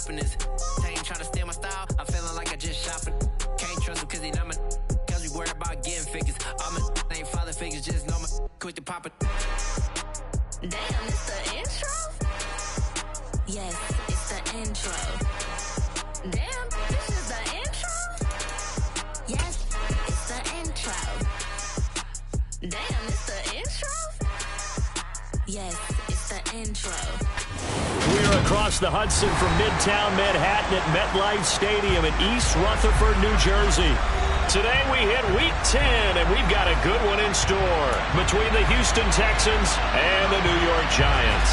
stopping this. They ain't trying to steal my style. I'm feeling like I just shopping. Can't trust him cause he not my. Cause we worried about getting figures. All my ain't father figures, just know my quick to pop it. Damn, it's the intro? Yes, it's the intro. Damn, this is the intro? Yes, it's the intro. Damn, it's the intro? Yes, it's the intro. We're across the Hudson from Midtown Manhattan at MetLife Stadium in East Rutherford, New Jersey. Today we hit Week 10, and we've got a good one in store between the Houston Texans and the New York Giants.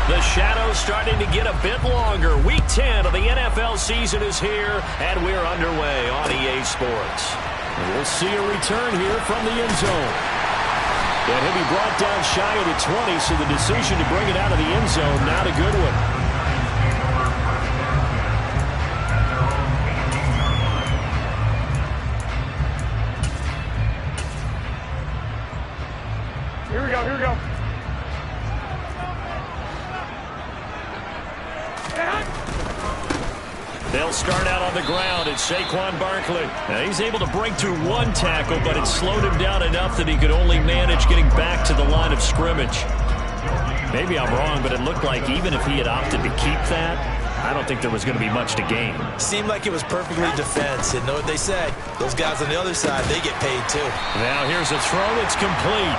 The shadow's starting to get a bit longer. Week 10 of the NFL season is here, and we're underway on EA Sports. And we'll see a return here from the end zone. And he'll be brought down shy of the 20, so the decision to bring it out of the end zone, not a good one. Here we go. They'll start out on the ground. It's Saquon Barkley. Now, he's able to break through one tackle, but it slowed him down enough that he could only manage getting back to the line of scrimmage. Maybe I'm wrong, but it looked like even if he had opted to keep that, I don't think there was going to be much to gain. Seemed like it was perfectly defense. And know what they say? Those guys on the other side, they get paid too. Now here's a throw. It's complete.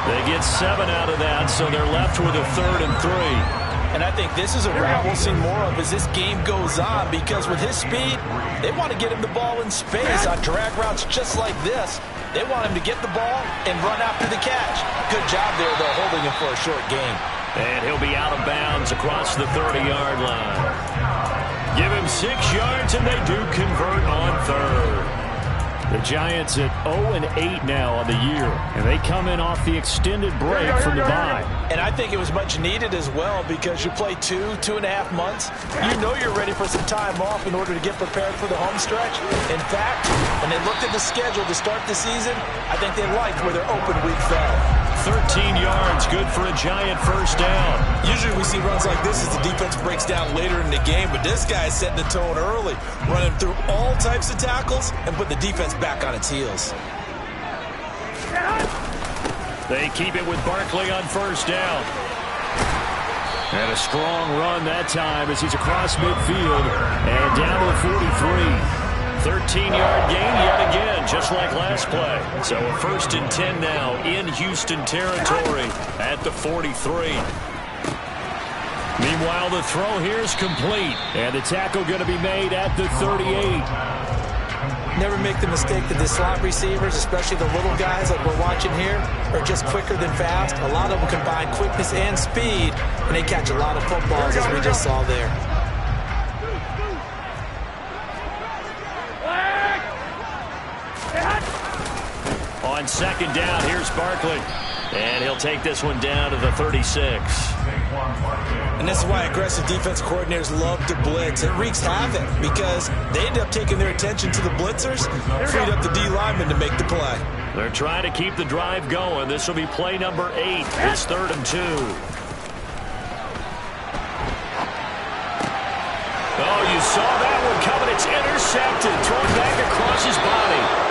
They get 7 out of that, so they're left with a 3rd and 3. And I think this is a route we'll see more of as this game goes on, because with his speed, they want to get him the ball in space on drag routes just like this. They want him to get the ball and run after the catch. Good job there, though, holding him for a short gain. And he'll be out of bounds across the 30-yard line. Give him 6 yards, and they do convert on 3rd. The Giants at 0-8 now on the year, and they come in off the extended break from the bye. And I think it was much needed as well, because you play 2.5 months. You know you're ready for some time off in order to get prepared for the home stretch. In fact, when they looked at the schedule to start the season, I think they liked where their open week fell. 13 yards, good for a Giant first down. Usually we see runs like this as the defense breaks down later in the game, but this guy is setting the tone early, running through all types of tackles and put the defense back on its heels. They keep it with Barkley on first down. And a strong run that time as he's across midfield and down to the 43. 13-yard gain yet again, just like last play. So a 1st and 10 now in Houston territory at the 43. Meanwhile, the throw here is complete, and the tackle going to be made at the 38. Never make the mistake that the slot receivers, especially the little guys like we're watching here, are just quicker than fast. A lot of them combine quickness and speed, and they catch a lot of footballs, as we just saw there. On 2nd down, here's Barkley. And he'll take this one down to the 36. And this is why aggressive defense coordinators love to blitz. It wreaks havoc because they end up taking their attention to the blitzers, freed up the D linemen to make the play. They're trying to keep the drive going. This will be play number 8. It's 3rd and 2. Oh, you saw that one coming. It's intercepted. Thrown back across his body.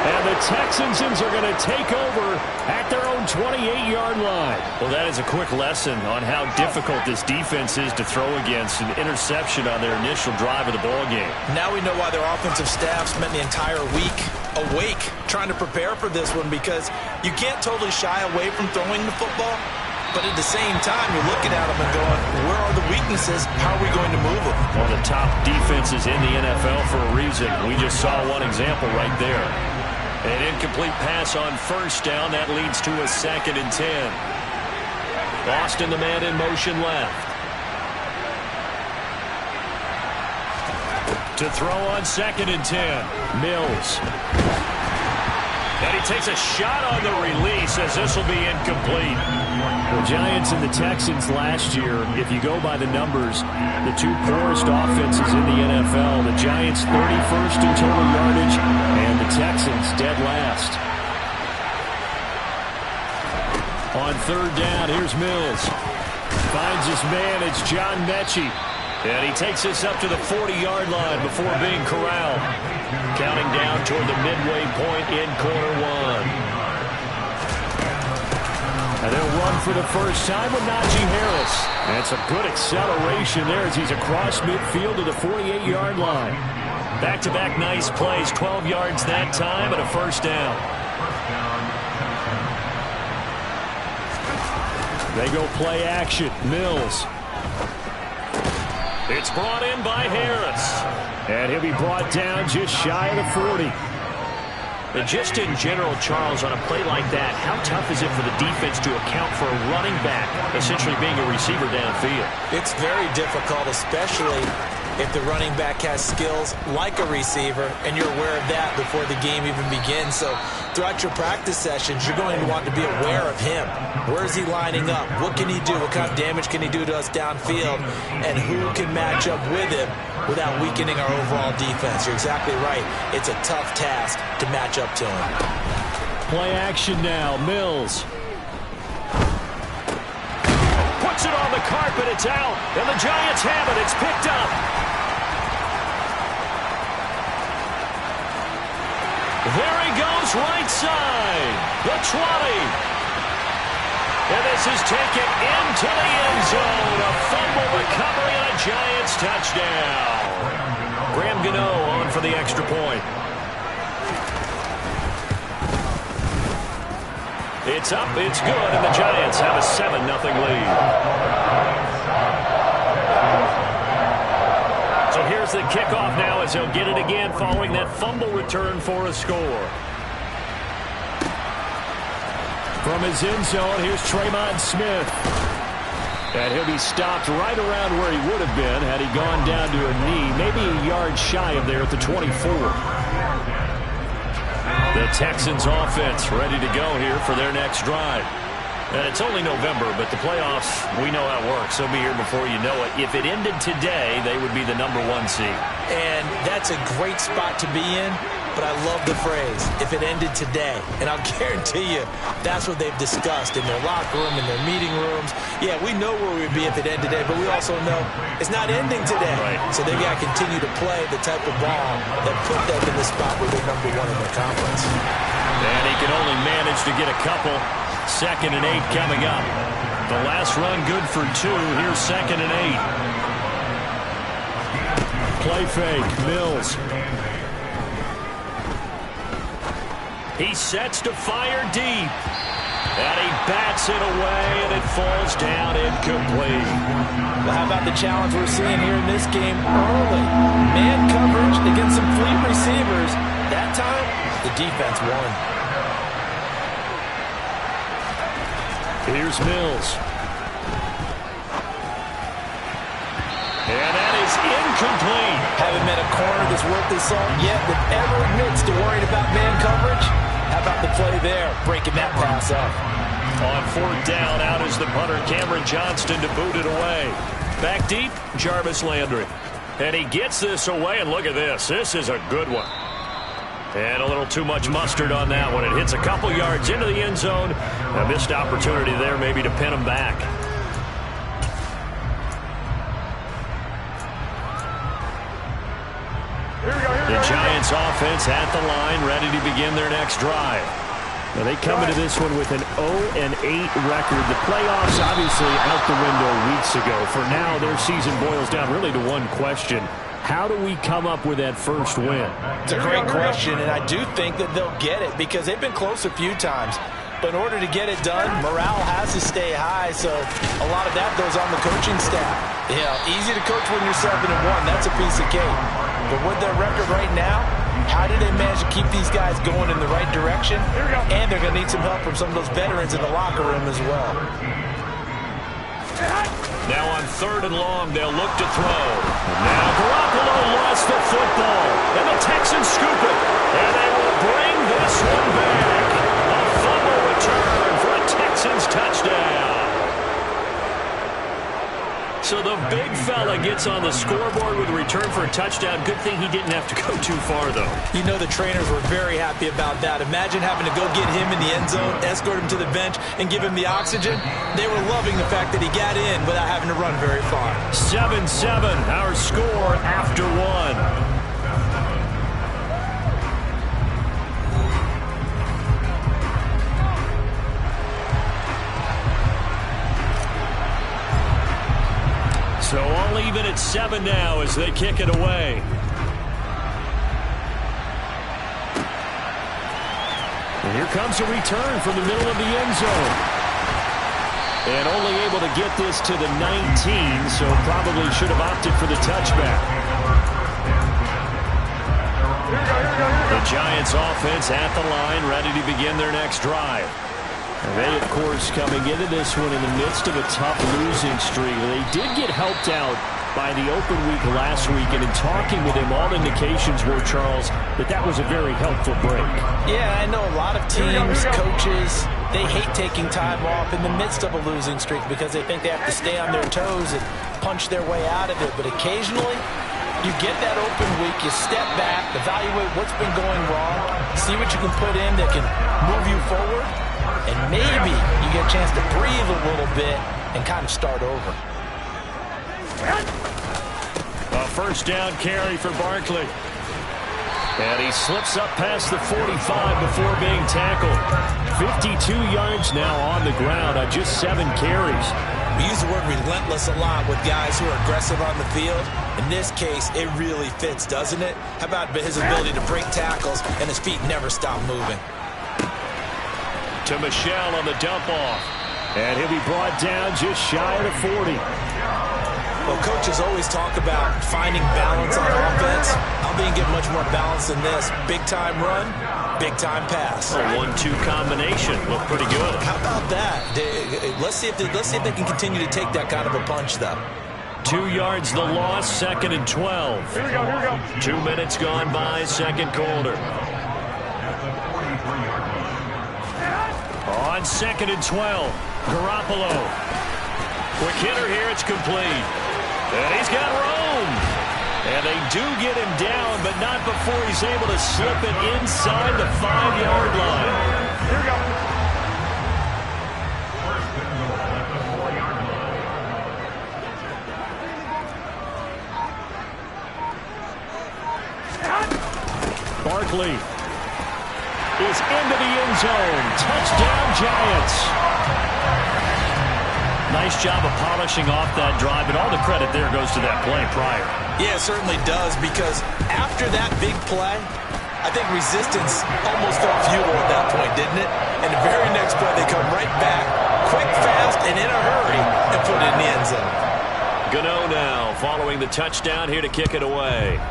And the Texans are going to take over at their own 28-yard line. Well, that is a quick lesson on how difficult this defense is to throw against. An interception on their initial drive of the ballgame. Now we know why their offensive staff spent the entire week awake trying to prepare for this one, because you can't totally shy away from throwing the football. But at the same time, you're looking at them and going, where are the weaknesses? How are we going to move them? One of the top defenses in the NFL for a reason. We just saw one example right there. An incomplete pass on first down. That leads to a 2nd and 10. Boston, the man in motion left. To throw on 2nd and 10. Mills. And he takes a shot on the release as this will be incomplete. The Giants and the Texans last year, if you go by the numbers, the 2 poorest offenses in the NFL. The Giants 31st in total yardage, and the Texans dead last. On third down, here's Mills. Finds his man, it's John Mechie. And he takes us up to the 40-yard line before being corralled. Counting down toward the midway point in quarter one. And they'll run for the first time with Najee Harris. That's a good acceleration there as he's across midfield to the 48-yard line. Back-to-back nice plays, 12 yards that time and a first down. They go play action. Mills. It's brought in by Harris. And he'll be brought down just shy of the 40. And just in general, Charles, on a play like that, how tough is it for the defense to account for a running back essentially being a receiver downfield? It's very difficult, especially if the running back has skills like a receiver, and you're aware of that before the game even begins. So throughout your practice sessions, you're going to want to be aware of him. Where is he lining up? What can he do? What kind of damage can he do to us downfield? And who can match up with him without weakening our overall defense? You're exactly right. It's a tough task to match up to him. Play action now. Mills. Puts it on the carpet. It's out. And the Giants have it. It's picked up. There he goes, right side. The 20. And this is taken into the end zone. A fumble recovery and a Giants touchdown. Graham Gano on for the extra point. It's up, it's good, and the Giants have a 7-0 lead. So here's the kickoff now as he'll get it again following that fumble return for a score. From his end zone, here's Tremont Smith. And he'll be stopped right around where he would have been had he gone down to a knee, maybe a yard shy of there at the 24. The Texans offense ready to go here for their next drive. And it's only November, but the playoffs, we know how it works. They'll be here before you know it. If it ended today, they would be the #1 seed. And that's a great spot to be in, but I love the phrase, if it ended today. And I'll guarantee you, that's what they've discussed in their locker room, in their meeting rooms. Yeah, we know where we'd be if it ended today, but we also know it's not ending today. Right. So they've got to continue to play the type of ball that put them in the spot where they're #1 in their conference. And he can only manage to get a couple. 2nd and 8 coming up. The last run good for 2. Here's 2nd and 8. Play fake. Mills. He sets to fire deep. And he bats it away, and it falls down incomplete. Well, how about the challenge we're seeing here in this game early? Man coverage against some fleet receivers. That time, the defense won. Here's Mills. And that is incomplete. Haven't met a corner that's worth his salt yet that ever admits to worrying about man coverage. How about the play there, breaking that pass up? On 4th down, out is the punter, Cameron Johnston, to boot it away. Back deep, Jarvis Landry. And he gets this away, and look at this. This is a good one. And a little too much mustard on that one. It hits a couple yards into the end zone. A missed opportunity there maybe to pin him back. The Giants offense at the line, ready to begin their next drive. Now they come into this one with an 0-8 record. The playoffs obviously out the window weeks ago. For now, their season boils down really to one question. How do we come up with that first win? It's a great question, and I do think that they'll get it because they've been close a few times. But in order to get it done, morale has to stay high, so a lot of that goes on the coaching staff. You know, easy to coach when you're 7-1. That's a piece of cake. But with their record right now, how do they manage to keep these guys going in the right direction? And they're going to need some help from some of those veterans in the locker room as well. Now on 3rd and long, they'll look to throw. Now Garoppolo lost the football, and the Texans scoop it. And they will bring this one back. A fumble return for a Texans touchdown. So the big fella gets on the scoreboard with a return for a touchdown. Good thing he didn't have to go too far, though. You know the trainers were very happy about that. Imagine having to go get him in the end zone, escort him to the bench, and give him the oxygen. They were loving the fact that he got in without having to run very far. 7-7, our score after one. So all even at 7 now as they kick it away. And here comes a return from the middle of the end zone. And only able to get this to the 19, so probably should have opted for the touchback. The Giants offense at the line, ready to begin their next drive. They, of course, coming into this one in the midst of a tough losing streak. They did get helped out by the open week last week, and in talking with him, all indications were, Charles, that was a very helpful break. Yeah, I know a lot of teams, coaches, they hate taking time off in the midst of a losing streak because they think they have to stay on their toes and punch their way out of it. But occasionally, you get that open week, you step back, evaluate what's been going wrong, see what you can put in that can move you forward, and maybe you get a chance to breathe a little bit and kind of start over. A first down carry for Barkley. And he slips up past the 45 before being tackled. 52 yards now on the ground on just 7 carries. We use the word relentless a lot with guys who are aggressive on the field. In this case, it really fits, doesn't it? How about his ability to break tackles and his feet never stop moving? To Michel on the dump off. And he'll be brought down just shy of the 40. Well, coaches always talk about finding balance on offense. I don't think you get much more balance than this. Big-time run, big-time pass. A 1-2 combination. Looked pretty good. How about that? Let's see if they can continue to take that kind of a punch, though. 2 yards the loss, 2nd and 12. Here we go. 2 minutes gone by, second quarter. On 2nd and 12, Garoppolo. Quick hitter here, it's complete. And he's got room. And they do get him down, but not before he's able to slip it inside the 5-yard line. Here we go. Barkley is into the end zone. Touchdown, Giants. Nice job of polishing off that drive, and all the credit there goes to that play prior. Yeah, it certainly does, because after that big play, I think resistance almost felt futile at that point, didn't it? And the very next play, they come right back, quick, fast, and in a hurry, and put it in the end zone. Gano now following the touchdown here to kick it away.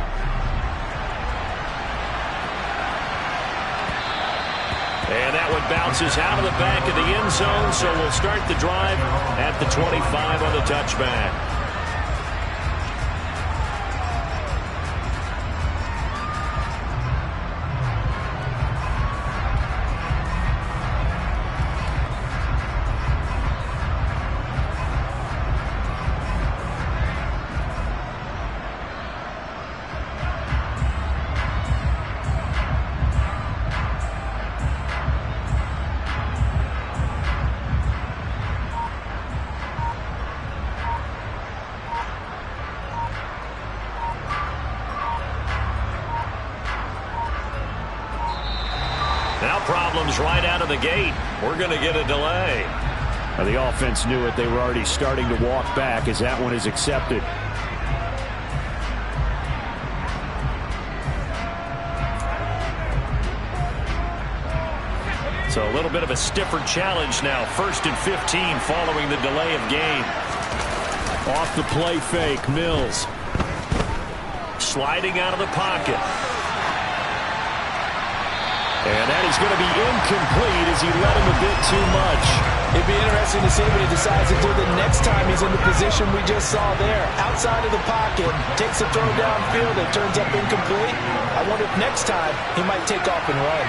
And that one bounces out of the back of the end zone, so we'll start the drive at the 25 on the touchback. Now problems right out of the gate. We're going to get a delay. Now the offense knew it. They were already starting to walk back as that one is accepted. So a little bit of a stiffer challenge now. 1st and 15 following the delay of game. Off the play fake, Mills. Sliding out of the pocket. And that is going to be incomplete as he let him a bit too much. It'd be interesting to see what he decides to do the next time he's in the position we just saw there. Outside of the pocket, takes a throw downfield that turns up incomplete. I wonder if next time he might take off and run.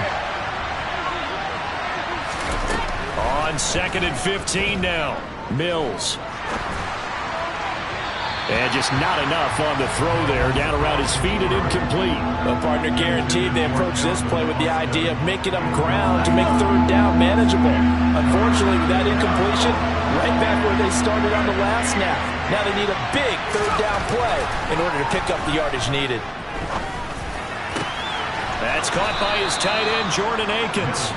On 2nd and 15 now, Mills. And just not enough on the throw there. Down around his feet and incomplete. Well, partner, guaranteed they approach this play with the idea of making up ground to make third down manageable. Unfortunately, with that incompletion, right back where they started on the last snap. Now they need a big third down play in order to pick up the yardage needed. That's caught by his tight end, Jordan Akins.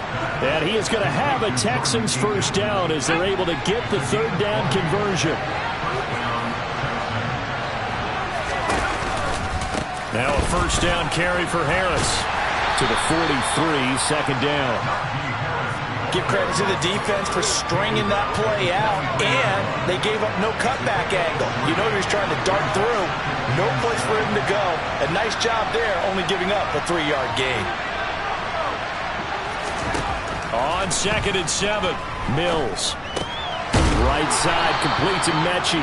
And he is going to have a Texans first down as they're able to get the third down conversion. Now a first down carry for Harris to the 43, second down. Give credit to the defense for stringing that play out, and they gave up no cutback angle. You know he was trying to dart through. No place for him to go. A nice job there, only giving up a 3-yard gain. On 2nd and 7, Mills. Right side, complete to Mechie.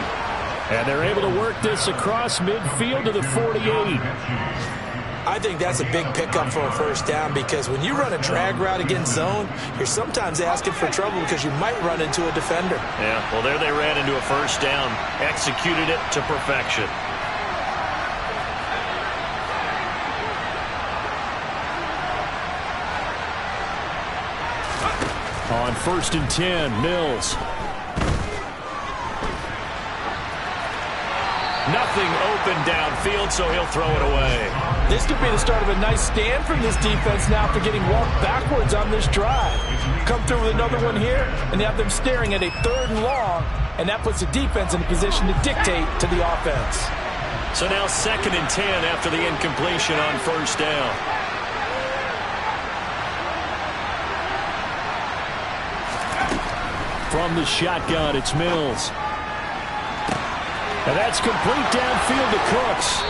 And they're able to work this across midfield to the 48. I think that's a big pickup for a first down because when you run a drag route against zone, you're sometimes asking for trouble because you might run into a defender. Yeah, well, there they ran into a first down. Executed it to perfection. On 1st and 10, Mills. Nothing open downfield, so he'll throw it away. This could be the start of a nice stand from this defense now for getting walked backwards on this drive. Come through with another one here, and they have them staring at a 3rd and long, and that puts the defense in a position to dictate to the offense. So now 2nd and 10 after the incompletion on first down. From the shotgun, it's Mills. And that's complete downfield to Cooks.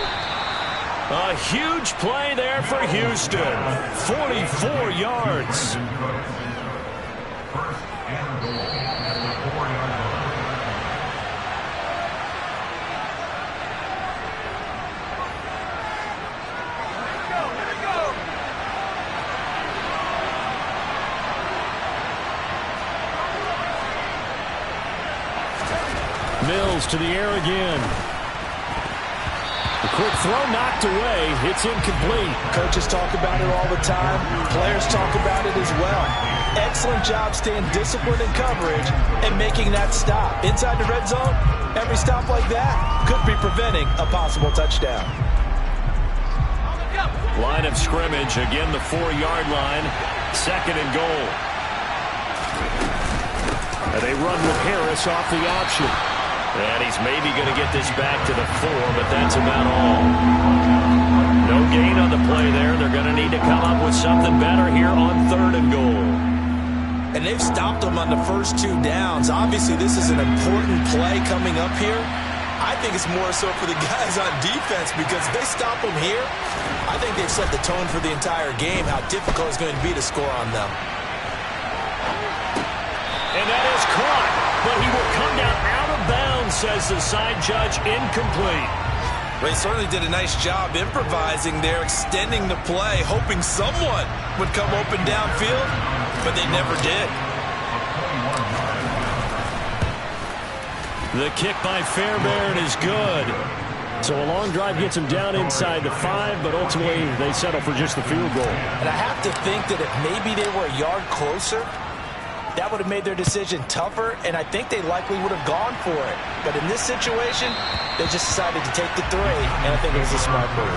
A huge play there for Houston. 44 yards. Mills to the air again. The quick throw knocked away. It's incomplete. Coaches talk about it all the time. Players talk about it as well. Excellent job staying disciplined in coverage and making that stop. Inside the red zone, every stop like that could be preventing a possible touchdown. Line of scrimmage, again the 4-yard line. 2nd and goal. And they run with Harris off the option. And he's maybe going to get this back to the 4, but that's about all. No gain on the play there. They're going to need to come up with something better here on 3rd and goal. And they've stopped them on the first 2 downs. Obviously, this is an important play coming up here. I think it's more so for the guys on defense because if they stop them here, I think they've set the tone for the entire game, how difficult it's going to be to score on them. And that is caught, but he will come down out of bounds, says the side judge, incomplete. They certainly did a nice job improvising there, extending the play, hoping someone would come open downfield, but they never did. The kick by Fairbairn is good. So a long drive gets them down inside the 5, but ultimately they settle for just the field goal. And I have to think that if maybe they were a yard closer, that would have made their decision tougher, and I think they likely would have gone for it. But in this situation, they just decided to take the 3, and I think it was a smart move.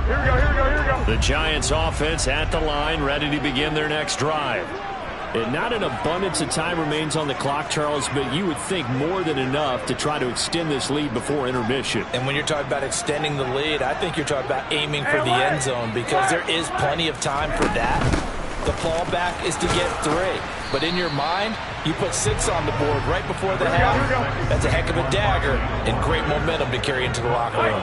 Here we go. The Giants offense at the line, ready to begin their next drive. And not an abundance of time remains on the clock, Charles, but you would think more than enough to try to extend this lead before intermission. And when you're talking about extending the lead, I think you're talking about aiming for the end zone because there is plenty of time for that. The fallback is to get 3. But in your mind, you put 6 on the board right before the half. That's a heck of a dagger and great momentum to carry into the locker room.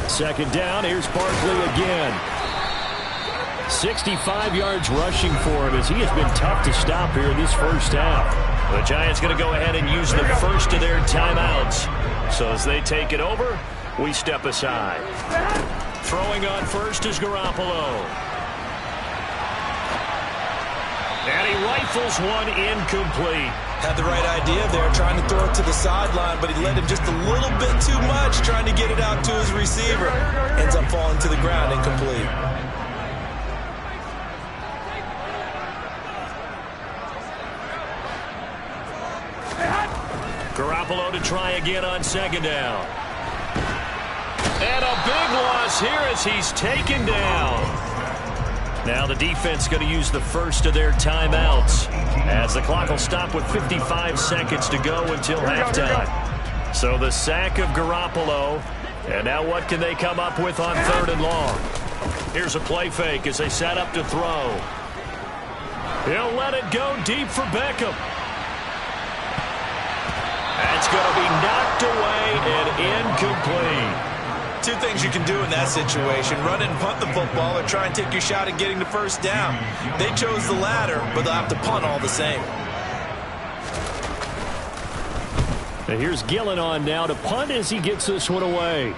2nd down, here's Barkley again. 65 yards rushing for him as he has been tough to stop here in this first half. The Giants going to go ahead and use the first of their timeouts. So as they take it over, we step aside. Throwing on first is Garoppolo. And he rifles one incomplete. Had the right idea there, trying to throw it to the sideline, but he let him just a little bit too much, trying to get it out to his receiver. Ends up falling to the ground incomplete. Garoppolo to try again on second down. And a big loss here as he's taken down. Now the defense going to use the first of their timeouts as the clock will stop with 55 seconds to go until halftime. So the sack of Garoppolo. And now what can they come up with on third and long? Here's a play fake as they set up to throw. He'll let it go deep for Beckham. That's going to be knocked away and incomplete. Two things you can do in that situation: run it and punt the football, or try and take your shot at getting the first down. They chose the latter, but they'll have to punt all the same. And here's Gillen on now to punt as he gets this one away.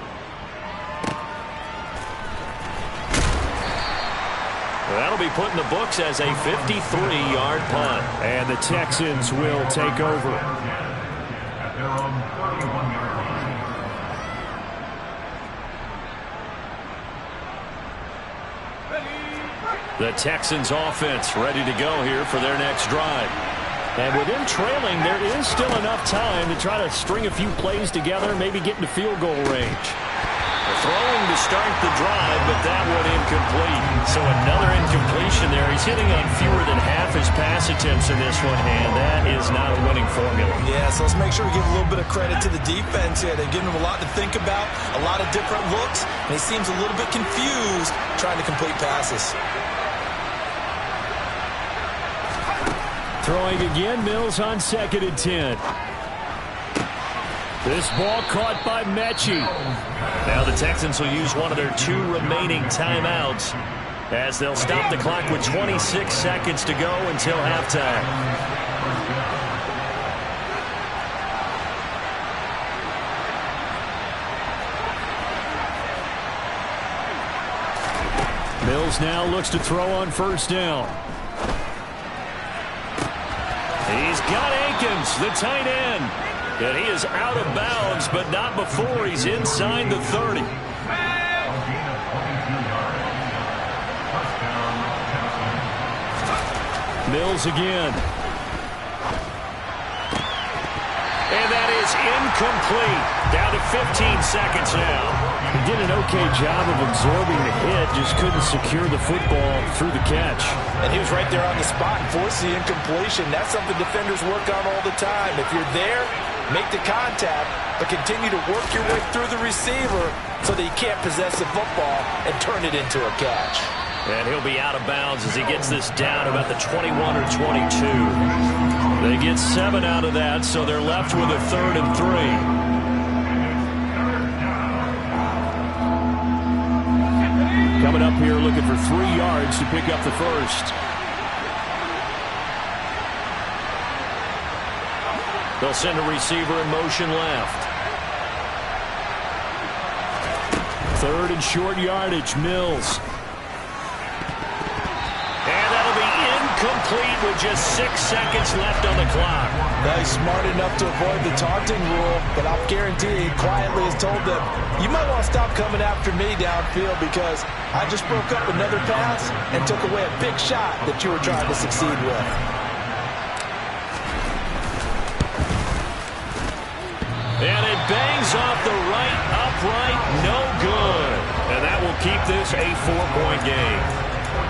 That'll be put in the books as a 53-yard punt. And the Texans will take over. The Texans offense ready to go here for their next drive. And with them trailing, there is still enough time to try to string a few plays together, maybe get into field goal range. Throwing to start the drive, but that one incomplete. So another incompletion there. He's hitting on fewer than half his pass attempts in this one, and that is not a winning formula. Yeah, so let's make sure we give a little bit of credit to the defense here. They've given him a lot to think about, a lot of different looks, and he seems a little bit confused trying to complete passes. Throwing again, Mills on 2nd and 10. This ball caught by Mechie. Now the Texans will use one of their 2 remaining timeouts as they'll stop the clock with 26 seconds to go until halftime. Mills now looks to throw on first down. He's got Akins, the tight end. And he is out of bounds, but not before he's inside the 30. Mills again. And that is incomplete. Down to 15 seconds now. He did an okay job of absorbing the hit, just couldn't secure the football through the catch. And he was right there on the spot and forced the incompletion. That's something defenders work on all the time. If you're there, make the contact, but continue to work your way through the receiver so that you can't possess the football and turn it into a catch. And he'll be out of bounds as he gets this down about the 21 or 22. They get 7 out of that, so they're left with a 3rd and 3. Coming up here looking for 3 yards to pick up the first. They'll send a receiver in motion left. 3rd and short yardage, Mills. And that'll be incomplete with just 6 seconds left on the clock. He's smart enough to avoid the taunting rule, but I'll guarantee he quietly has told them, you might want to stop coming after me downfield because I just broke up another pass and took away a big shot that you were trying to succeed with. And it bangs off the right upright, no good. And that will keep this a 4-point game.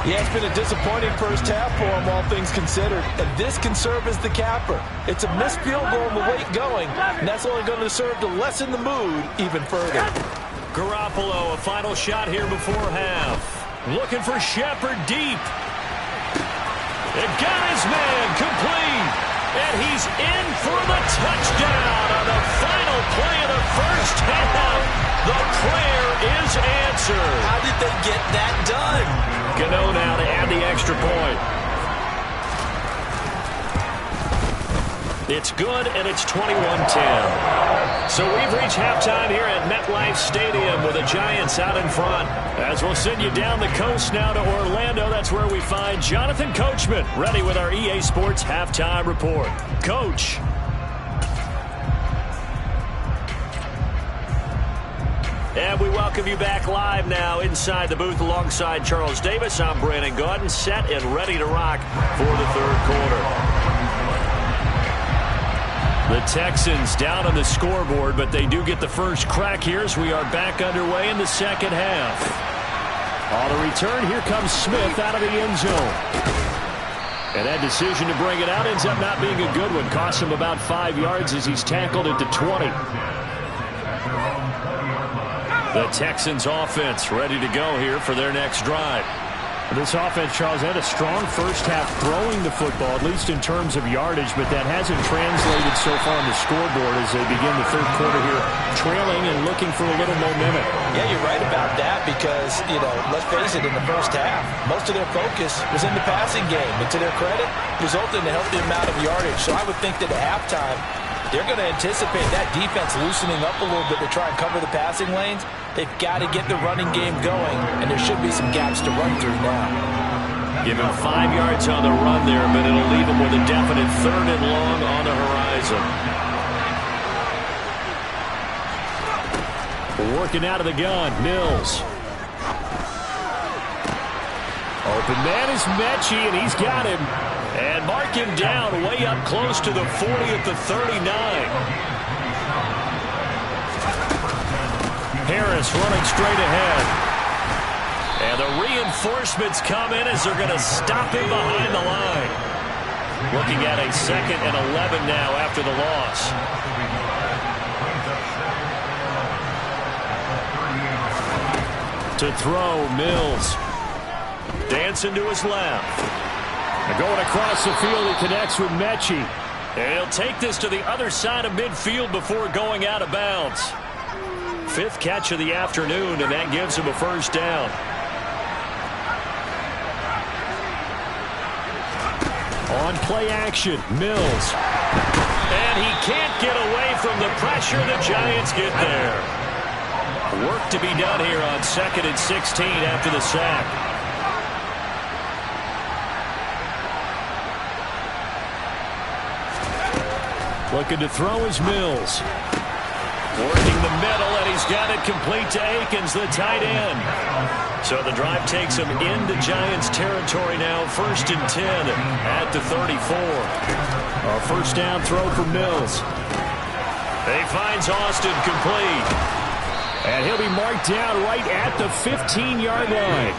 Yeah, it's been a disappointing first half for him, all things considered. And this can serve as the capper. It's a missed field goal in the late going, and that's only going to serve to lessen the mood even further. Garoppolo, a final shot here before half. Looking for Shepard deep. It got his man complete. And he's in for the touchdown on the final play of the first half. The prayer is answered. How did they get that done? Gano now to add the extra point. It's good, and it's 21-10. So we've reached halftime here at MetLife Stadium with the Giants out in front. As we'll send you down the coast now to Orlando, that's where we find Jonathan Coachman ready with our EA Sports Halftime Report. Coach. And we welcome you back live now inside the booth alongside Charles Davis. I'm Brandon Gaudin, set and ready to rock for the third quarter. The Texans down on the scoreboard, but they do get the first crack here as we are back underway in the second half. On the return, here comes Smith out of the end zone. And that decision to bring it out ends up not being a good one. Costs him about 5 yards as he's tackled at the 20. The Texans offense ready to go here for their next drive. This offense, Charles, had a strong first half throwing the football, at least in terms of yardage, but that hasn't translated so far on the scoreboard as they begin the third quarter here, trailing and looking for a little momentum. Yeah, you're right about that because, let's face it, in the first half, most of their focus was in the passing game. And to their credit, resulted in a healthy amount of yardage. So I would think that at halftime, they're going to anticipate that defense loosening up a little bit to try and cover the passing lanes. They've got to get the running game going, and there should be some gaps to run through now. Give him 5 yards on the run there, but it'll leave him with a definite third and long on the horizon. Working out of the gun, Mills. Open man is Mechie, and he's got him. And mark him down way up close to the 40 at the 39. Harris running straight ahead. And the reinforcements come in as they're going to stop him behind the line. Looking at a 2nd and 11 now after the loss. To throw, Mills. Dancing to his left. Going across the field, he connects with Mechie. And he'll take this to the other side of midfield before going out of bounds. 5th catch of the afternoon, and that gives him a first down. On play action, Mills. And he can't get away from the pressure. The Giants get there. Work to be done here on 2nd and 16 after the sack. Looking to throw is Mills. Working the middle, and he's got it complete to Akins, the tight end. So the drive takes him into Giants territory now. 1st and 10 at the 34. A first down throw for Mills. He finds Austin complete. And he'll be marked down right at the 15-yard line.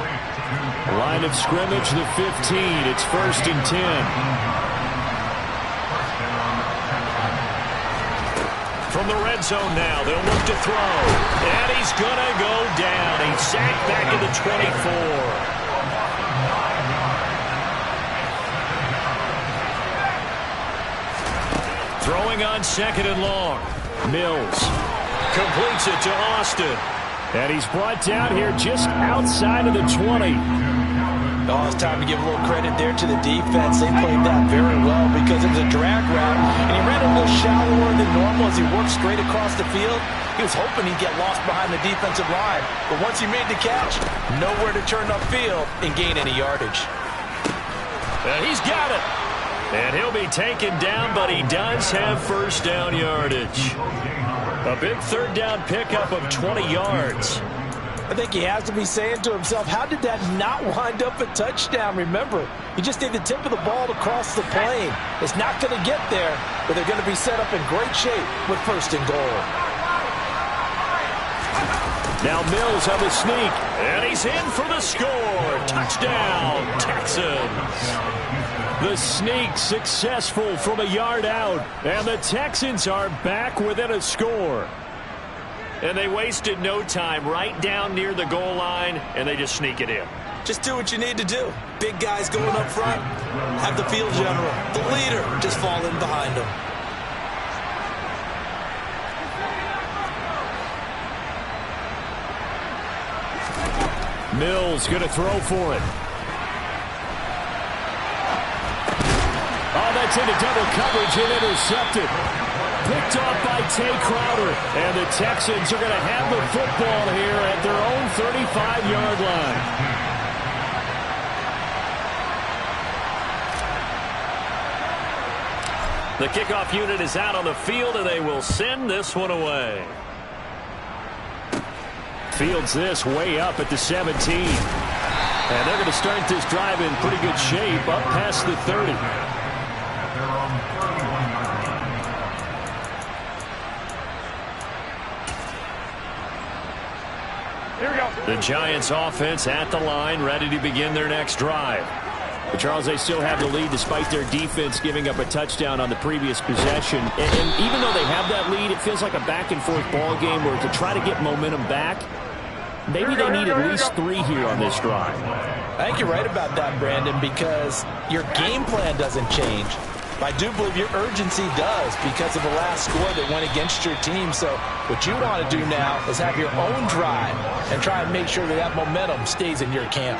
Line of scrimmage, the 15. It's 1st and 10. From the red zone now, they'll look to throw. And he's going to go down. He's sacked back at the 24. Throwing on 2nd and long. Mills completes it to Austin. And he's brought down here just outside of the 20. Oh, it's time to give a little credit there to the defense. They played that very well because it was a drag route, and he ran a little shallower than normal as he worked straight across the field. He was hoping he'd get lost behind the defensive line, but once he made the catch, nowhere to turn upfield and gain any yardage. And he's got it. And he'll be taken down, but he does have first down yardage. A big third down pickup of 20 yards. I think he has to be saying to himself, how did that not wind up a touchdown? Remember, you just need the tip of the ball to cross the plane. It's not going to get there, but they're going to be set up in great shape with 1st and goal. Now Mills on the sneak. And he's in for the score. Touchdown, Texans. The sneak successful from a yard out. And the Texans are back within a score. And they wasted no time right down near the goal line, and they just sneak it in. Just do what you need to do. Big guys going up front. Have the field general, the leader, just fall in behind them. Mills going to throw for it. Oh, that gets into double coverage and intercepted. Picked off by Tay Crowder. And the Texans are going to have the football here at their own 35-yard line. The kickoff unit is out on the field, and they will send this one away. Fields this way up at the 17. And they're going to start this drive in pretty good shape, up past the 30. Here we go. The Giants offense at the line, ready to begin their next drive. But Charles, they still have the lead despite their defense giving up a touchdown on the previous possession. And even though they have that lead, it feels like a back-and-forth ball game where to try to get momentum back, maybe they need at least 3 here on this drive. I think you're right about that, Brandon, because your game plan doesn't change. I do believe your urgency does because of the last score that went against your team. So what you want to do now is have your own drive and try and make sure that that momentum stays in your camp.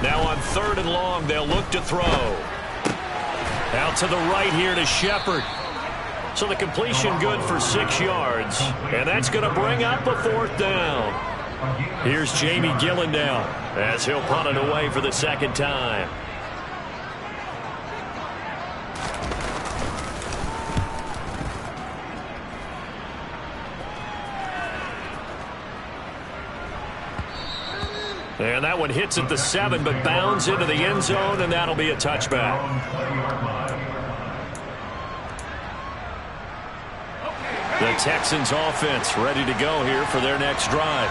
Now on 3rd and long, they'll look to throw. Out to the right here to Shepard. So the completion good for 6 yards. And that's going to bring up a 4th down. Here's Jamie Gillendown as he'll punt it away for the 2nd time. And that one hits at the 7, but bounds into the end zone, and that'll be a touchback. The Texans offense ready to go here for their next drive.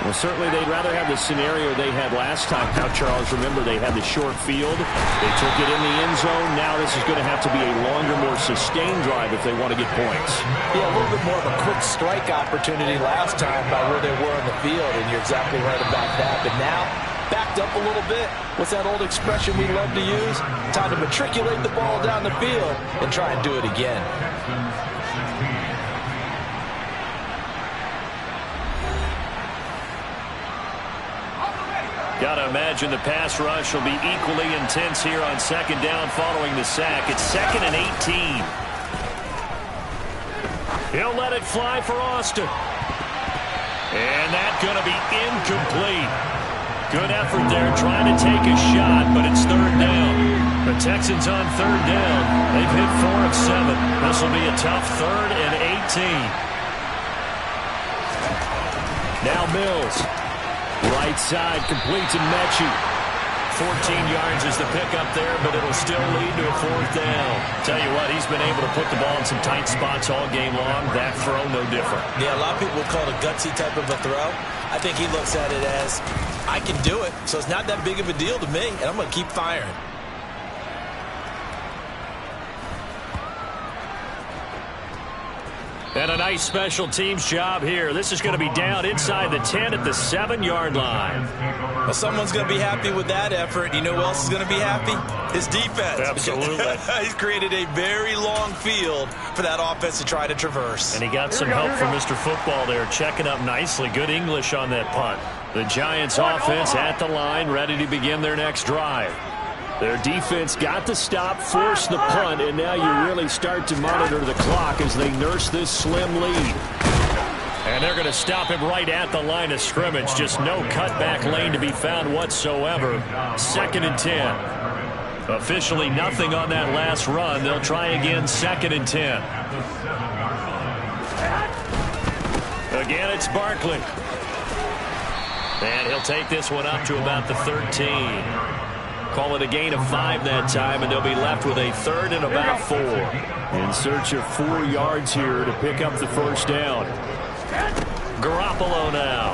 Well, certainly they'd rather have the scenario they had last time. Now, Charles, remember they had the short field. They took it in the end zone. Now this is going to have to be a longer, more sustained drive if they want to get points. Yeah, a little bit more of a quick strike opportunity last time by where they were on the field, and you're exactly right about that. But now, backed up a little bit. What's that old expression we love to use? Time to matriculate the ball down the field and try and do it again. Got to imagine the pass rush will be equally intense here on 2nd down following the sack. It's 2nd and 18. He'll let it fly for Austin. And that's going to be incomplete. Good effort there trying to take a shot, but it's 3rd down. The Texans on 3rd down. They've hit 4 of 7. This will be a tough 3rd and 18. Now Mills. Right side, complete to Mechie. 14 yards is the pickup there, but it'll still lead to a 4th down. Tell you what, he's been able to put the ball in some tight spots all game long. That throw, no different. Yeah, a lot of people would call it a gutsy type of a throw. I think he looks at it as, I can do it, so it's not that big of a deal to me, and I'm going to keep firing. And a nice special teams job here. This is going to be down inside the 10 at the 7-yard line. Well, someone's going to be happy with that effort. You know who else is going to be happy? His defense. Absolutely. He's created a very long field for that offense to try to traverse. And he got some help from Mr. Football there, checking up nicely. Good English on that punt. The Giants offense at the line, ready to begin their next drive. Their defense got to stop, force the punt, and now you really start to monitor the clock as they nurse this slim lead. And they're going to stop him right at the line of scrimmage. Just no cutback lane to be found whatsoever. 2nd and 10. Officially nothing on that last run. They'll try again 2nd and 10. Again, it's Barkley. And he'll take this one up to about the 13. Call it a gain of 5 that time, and they'll be left with a 3rd and about 4. In search of 4 yards here to pick up the 1st down. Garoppolo now.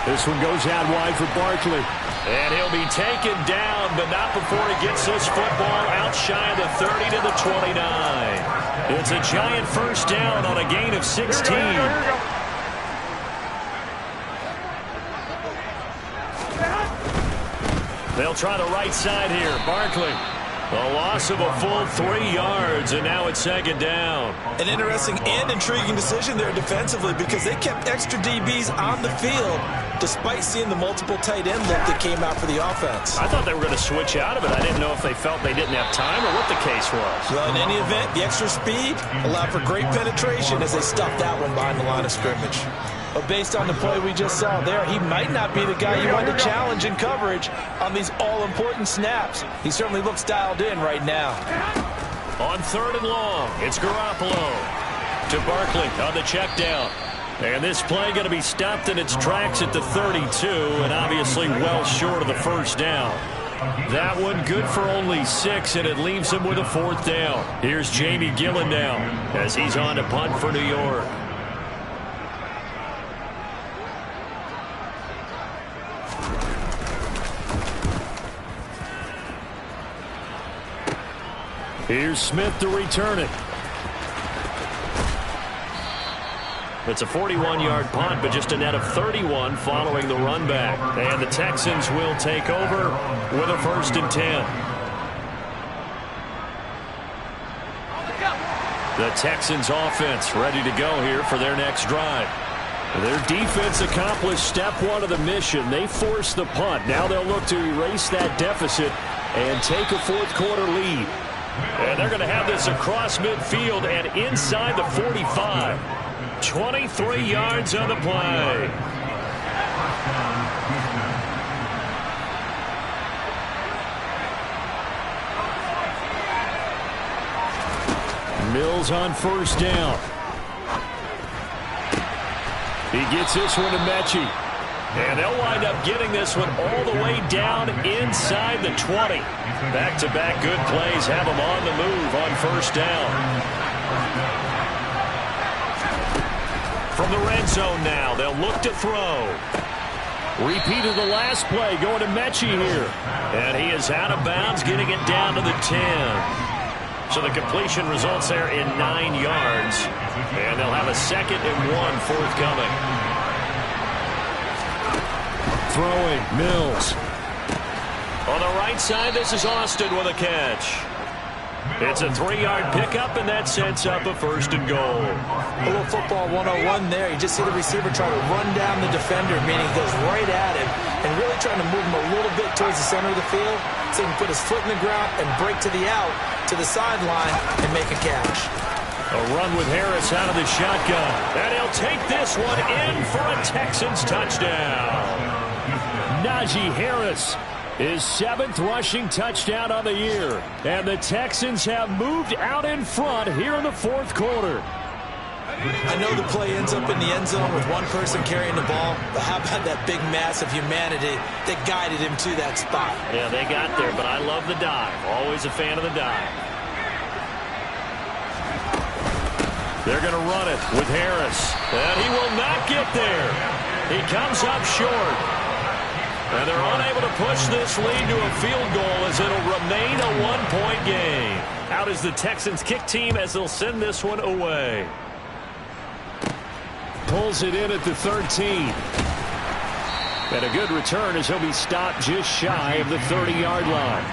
This one goes out wide for Barkley. And he'll be taken down, but not before he gets this football out shy of the 30 to the 29. It's a Giant 1st down on a gain of 16. They'll try the right side here. Barkley A loss of a full 3 yards, and now it's second down. An interesting and intriguing decision there defensively because they kept extra DBs on the field despite seeing the multiple tight end look that came out for the offense. I thought they were going to switch out of it. I didn't know if they felt they didn't have time or what the case was. Well, in any event, the extra speed allowed for great penetration as they stuffed that one behind the line of scrimmage. But based on the play we just saw there, he might not be the guy you want to challenge in coverage on these all-important snaps. He certainly looks dialed in right now. On 3rd and long, it's Garoppolo to Barkley on the check down. And this play going to be stopped in its tracks at the 32, and obviously well short of the first down. That one good for only 6, and it leaves him with a 4th down. Here's Jamie Gillen now as he's on to punt for New York. Here's Smith to return it. It's a 41-yard punt, but just a net of 31 following the run back. And the Texans will take over with a 1st and 10. The Texans offense ready to go here for their next drive. Their defense accomplished step 1 of the mission. They forced the punt. Now they'll look to erase that deficit and take a 4th quarter lead. And they're going to have this across midfield and inside the 45. 23 yards on the play. Mills on 1st down. He gets this one to Mechie. And they'll wind up getting this one all the way down inside the 20. Back-to-back good plays have them on the move on 1st down. From the red zone now, they'll look to throw. Repeat of the last play going to Mechie here. And he is out of bounds, getting it down to the 10. So the completion results there in 9 yards. And they'll have a 2nd and 1 forthcoming. Throwing, Mills. On the right side, this is Austin with a catch. It's a 3-yard pickup, and that sets up a 1st and goal. A little football 101 there. You just see the receiver try to run down the defender, meaning he goes right at him, and really trying to move him a little bit towards the center of the field so he can put his foot in the ground and break to the out, to the sideline, and make a catch. A run with Harris out of the shotgun. And he'll take this one in for a Texans touchdown. Najee Harris, his 7th rushing touchdown on the year. And the Texans have moved out in front here in the 4th quarter. I know the play ends up in the end zone with one person carrying the ball, but how about that big mass of humanity that guided him to that spot? Yeah, they got there, but I love the dive. Always a fan of the dive. They're going to run it with Harris. And he will not get there. He comes up short. And they're unable to push this lead to a field goal as it'll remain a 1-point game. Out is the Texans kick team as they'll send this one away. Pulls it in at the 13. And a good return as he'll be stopped just shy of the 30-yard line.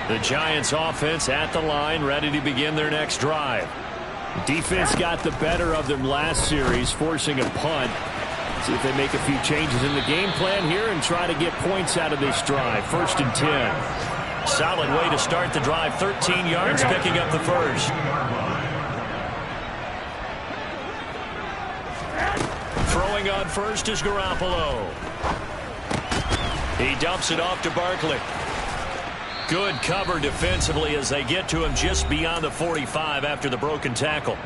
The Giants offense at the line, ready to begin their next drive. Defense got the better of them last series, forcing a punt. See if they make a few changes in the game plan here and try to get points out of this drive. 1st and 10. Solid way to start the drive. 13 yards, picking up the 1st. Throwing on 1st is Garoppolo. He dumps it off to Barkley. Good cover defensively as they get to him just beyond the 45 after the broken tackle.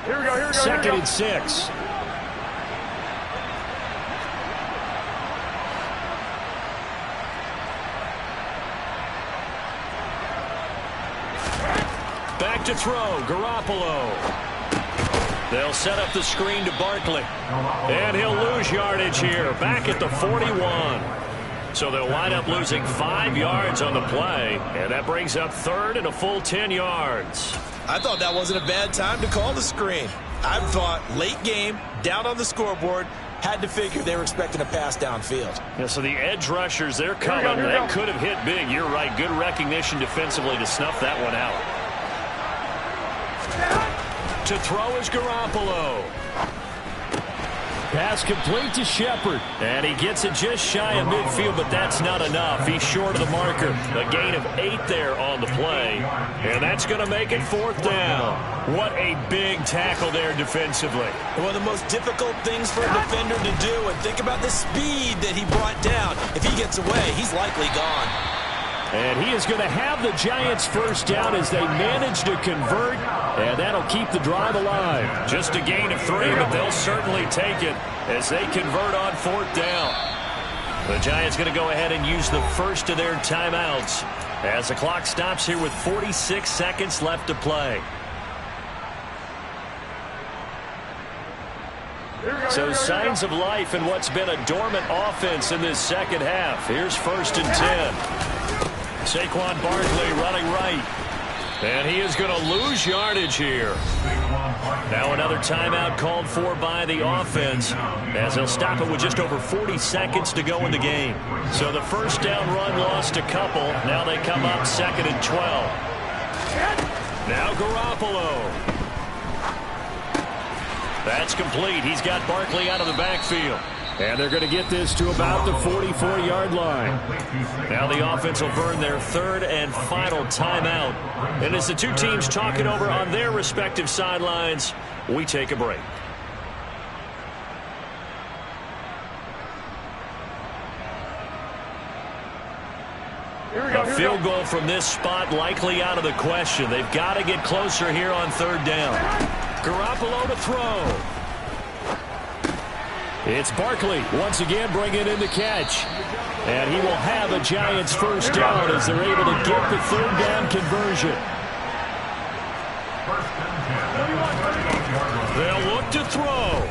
Here we go, 2nd and 6. Back to throw, Garoppolo. They'll set up the screen to Barkley. And he'll lose yardage here, back at the 41. So they'll wind up losing 5 yards on the play, and that brings up 3rd and a full 10 yards. I thought that wasn't a bad time to call the screen. I thought late game, down on the scoreboard, Had to figure they were expecting a pass downfield. Yeah, so the edge rushers, they're coming. That could have hit big. You're right. Good recognition defensively to snuff that one out. To throw is Garoppolo. Pass complete to Shepard. And he gets it just shy of midfield, but that's not enough. He's short of the marker. A gain of 8 there on the play. And that's going to make it 4th down. What a big tackle there defensively. One of the most difficult things for a defender to do. And think about the speed that he brought down. If he gets away, he's likely gone. And he is going to have the Giants' first down as they manage to convert, and that'll keep the drive alive. Just a gain of 3, but they'll certainly take it as they convert on 4th down. The Giants going to go ahead and use the first of their timeouts as the clock stops here with 46 seconds left to play. So signs of life in what's been a dormant offense in this second half. Here's 1st and 10. Saquon Barkley running right. And he is going to lose yardage here. Now another timeout called for by the offense as they'll stop it with just over 40 seconds to go in the game. So the first down run lost a couple. Now they come up 2nd and 12. Now Garoppolo. That's complete. He's got Barkley out of the backfield. And they're going to get this to about the 44-yard line. Now the offense will burn their 3rd and final timeout. And as the two teams talk it over on their respective sidelines, we take a break. A field goal from this spot likely out of the question. They've got to get closer here on 3rd down. Garoppolo to throw. It's Barkley once again bringing in the catch. And he will have a Giants first down as they're able to get the 3rd down conversion. They'll look to throw.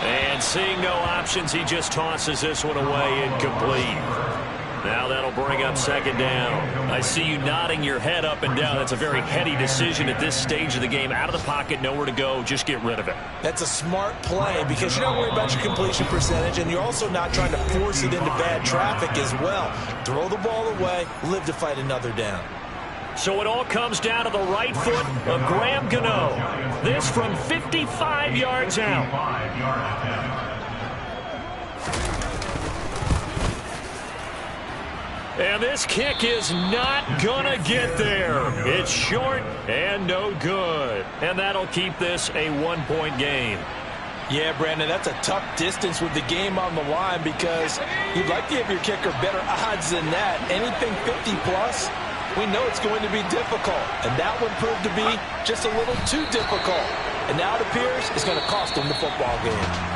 And seeing no options, he just tosses this one away incomplete. Now that'll bring up 2nd down. I see you nodding your head up and down. That's a very heady decision at this stage of the game. Out of the pocket, nowhere to go. Just get rid of it. That's a smart play because you don't worry about your completion percentage, and you're also not trying to force it into bad traffic as well. Throw the ball away, live to fight another down. So it all comes down to the right foot of Graham Gano. This from 55 yards out. And this kick is not going to get there. It's short and no good. And that'll keep this a 1-point game. Yeah, Brandon, that's a tough distance with the game on the line because you'd like to give your kicker better odds than that. Anything 50-plus, we know it's going to be difficult. And that one proved to be just a little too difficult. And now it appears it's going to cost them the football game.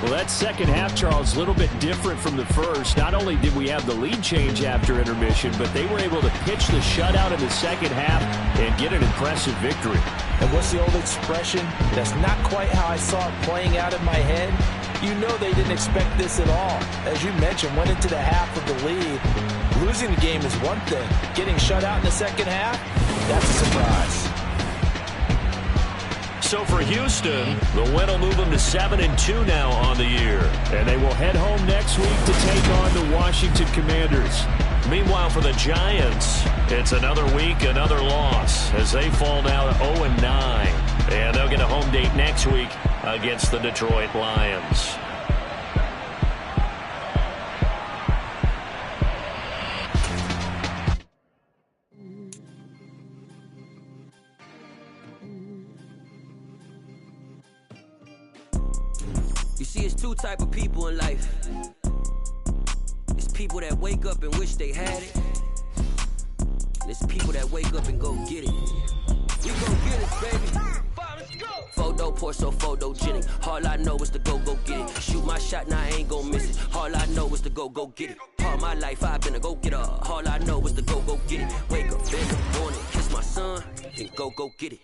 Well, that second half, Charles, a little bit different from the first. Not only did we have the lead change after intermission, but they were able to pitch the shutout in the second half and get an impressive victory. And what's the old expression? That's not quite how I saw it playing out in my head. You know they didn't expect this at all. As you mentioned, went into the half with the lead. Losing the game is one thing. Getting shut out in the second half, that's a surprise. So for Houston, the win will move them to 7-2 now on the year. And they will head home next week to take on the Washington Commanders. Meanwhile, for the Giants, it's another week, another loss as they fall now to 0-9. And they'll get a home date next week against the Detroit Lions. You see, it's two type of people in life. It's people that wake up and wish they had it. And it's people that wake up and go get it. We gon' get it, baby. Photo pour so photogenic. All I know is to go get it. Shoot my shot, now I ain't gon' miss it. All I know is to go get it. All my life I've been a go-getter. All I know is to go get it. Wake up in the morning, kiss my son, then go get it.